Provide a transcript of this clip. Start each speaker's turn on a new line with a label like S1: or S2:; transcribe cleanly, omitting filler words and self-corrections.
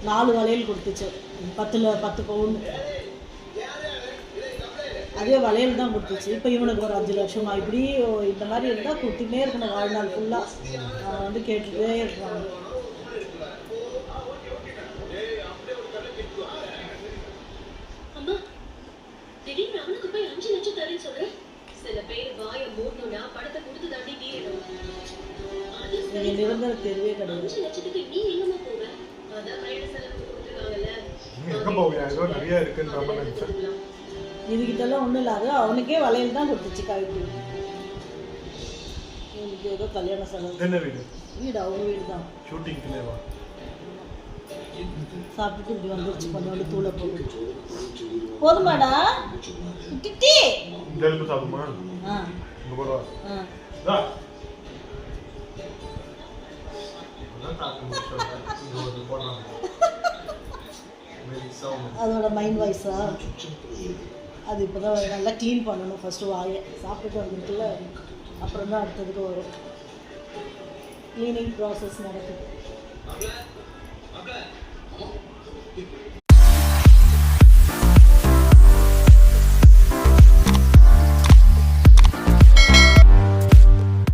S1: 4 வளையல் கொடுத்துச்சு. 10 பவுன். அதே வளையல் தான் கொடுத்துச்சு. இப்போ இவனுக்கு ஒரு 5 லட்சமா. இப்படி இந்த மாதிரி இருந்தால் கொடுத்துட்டே இருக்கணும் வாழ்நாள் ஃபுல்லாக. அவன் வந்து கேட்டுகிட்டே இருப்பாங்க. நிரந்தர தேர்வே கிடையாது. இதுகிட்டலாம் ஒன்றும் இல்லாத அவனுக்கே வளையல் தான் கொடுத்துச்சு. காய்ப்பு இவனுக்கு ஏதோ கல்யாண செலவு. வீடு அவங்க வீடு தான். சாப்பிட்டுட்டு இப்படி வந்துருச்சு. கொஞ்சோண்டு தூளை போட்டு போதுமாடா டிட்டி. அதோட மைண்ட் வாய்ஸா அது இப்போதான் நல்லா க்ளீன் பண்ணணும். ஃபஸ்ட்டு வாயை சாப்பிட்டுட்டு வந்துருக்குல்ல, அப்புறம் தான் அடுத்ததுக்கு வரும். க்ளீனிங் ப்ராசஸ் நடக்குது.